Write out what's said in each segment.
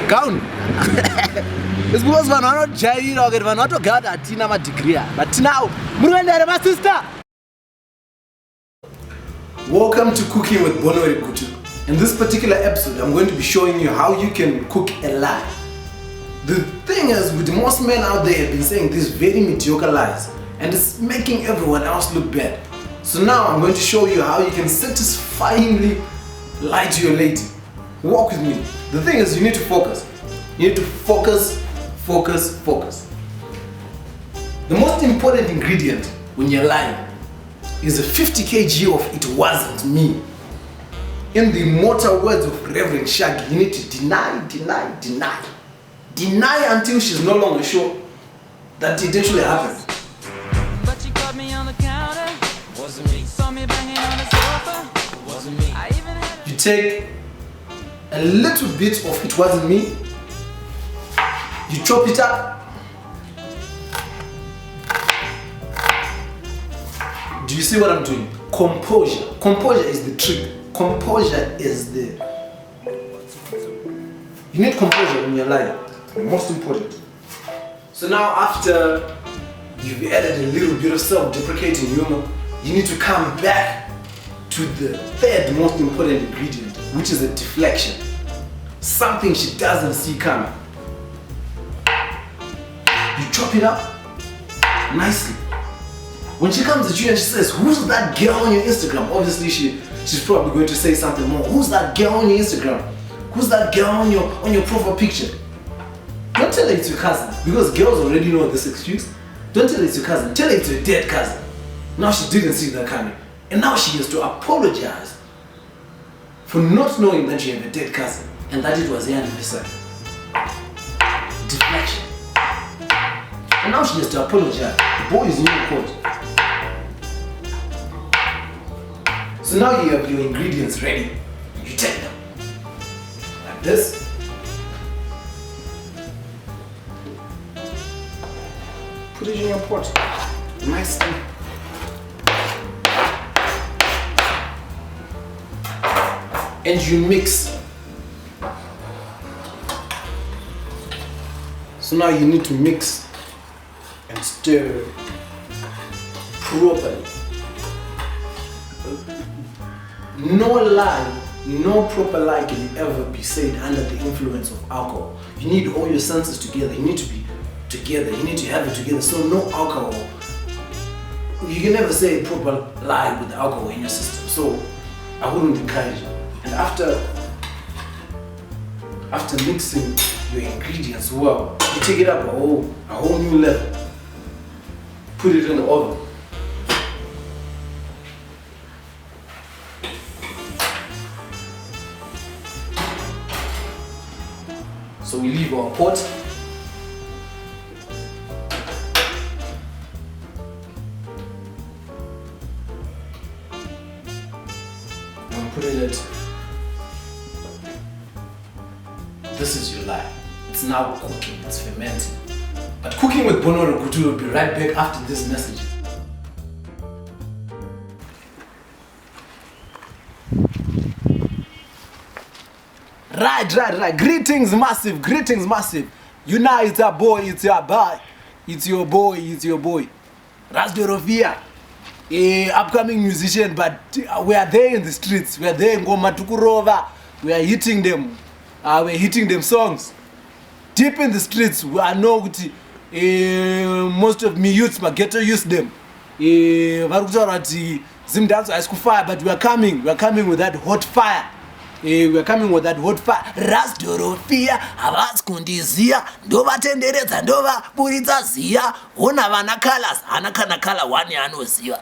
Gown. It's because we're not jail or we're not a god at Tina degree. But now, my sister. Welcome to Cooking with Bonwero Gutu. In this particular episode, I'm going to be showing you how you can cook a lie. The thing is, with most men out there have been saying these very mediocre lies, and it's making everyone else look bad. So now I'm going to show you how you can satisfyingly lie to your lady. Walk with me. The thing is, you need to focus. You need to focus. The most important ingredient when you're lying is a 50 kg of "it wasn't me." In the immortal words of Reverend Shaggy, you need to deny. Deny until she's no longer sure that it actually happened. But you caught me on the counter. Wasn't me. Saw me banging on the sofa. Wasn't me. I even had You take a little bit of "it wasn't me," you chop it up. Do you see what I'm doing? Composure. Composure is the trick. Composure is the... You need composure when you're lying. The most important. So now after you've added a little bit of self-deprecating humor, you need to come back to the third most important ingredient, which is a deflection. Something she doesn't see coming. You chop it up nicely. When she comes at you and she says, "Who's that girl on your Instagram?" Obviously she's probably going to say something more. "Who's that girl on your Instagram? Who's that girl on your profile picture?" Don't tell her it's your cousin, because girls already know this excuse. Don't tell her it's your cousin. Tell her it's your dead cousin. Now she didn't see that coming, and now she has to apologize for not knowing that you have a dead cousin and that it was her anniversary. Deflection. And now she has to apologize. The boy is in your court. So now you have your ingredients ready. You take them like this. Put it in your pot. Nicely. And you mix. So now you need to mix and stir properly. No lie, no proper lie can ever be said under the influence of alcohol. You need all your senses together. You need to be together. You need to have it together. So no alcohol. You can never say a proper lie with alcohol in your system. So I wouldn't encourage it. And after mixing your ingredients well, you take it up a whole new level. Put it in the oven. So we leave our pot. And put in it. This is your lie. It's now cooking, it's fermenting. But Cooking with Bonwero Gutu will be right back after this message. Right. Greetings, massive. You know it's a boy, it's your boy. It's your boy. Bonwero, upcoming musician, but we are there in the streets. We are there in Ngoma Tukurova. We are hitting them. We're hitting them songs. Deep in the streets, I know most of me youths, my ghetto use them. But we are coming with that hot fire. We're coming with that hot fire. Bonwero, havasi kundizia, ndova tenderedza, ndova buritsa ziya, ona vana colors, hana kana color one yanoziva.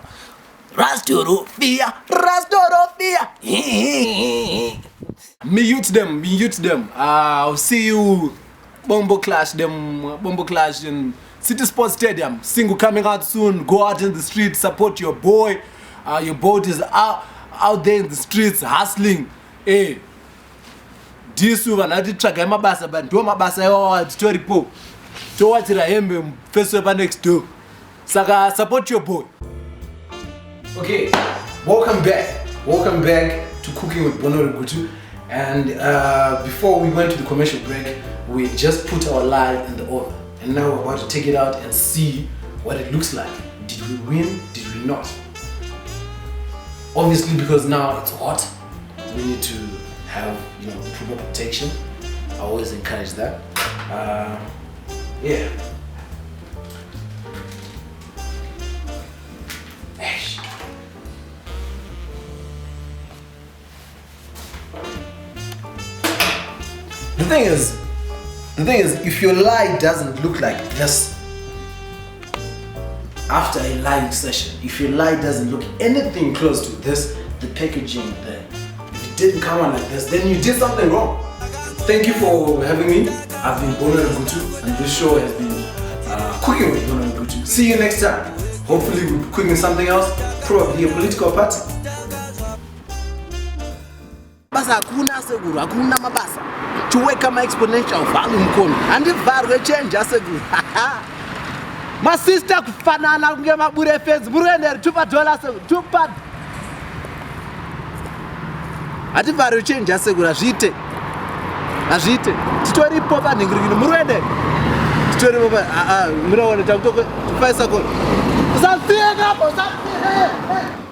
Bonwero. Me youth them. I'll see you Bombo Clash in City Sports Stadium. Single coming out soon. Go out in the streets, support your boy. Your boy is out there in the streets hustling. Disu vanati tsvaga mabasa, but ndo mabasa yawo toripo. Towatira hembe first over next door. Saka support your boy. Okay, welcome back to Cooking with Bonwero Gutu. And before we went to the commercial break, we just put our lye in the oven. And now we're about to take it out and see what it looks like. Did we win? Did we not? Obviously, because now it's hot, we need to have, you know, proper protection. I always encourage that. Yeah. The thing is, if your lye doesn't look like this after a lying session, if your lye doesn't look anything close to this, the packaging there, if it didn't come out like this, then you did something wrong. Thank you for having me. I've been Bonwero Gutu, and this show has been Cooking with Bonwero Gutu. See you next time. Hopefully we'll be cooking something else, probably a political party. Basa hakuna seguru, hakuna mabasa. Chuweka ma exponential value mkono. Andi value change seguru. My sister kufanana ngema bure face burende tupa dollars tupa. Ati value change seguru azvite. Azvite. Titori popa ningirigini murende. Titori popa muraone takutoko tupaisa ko. Usafiye ngapo, usafiye.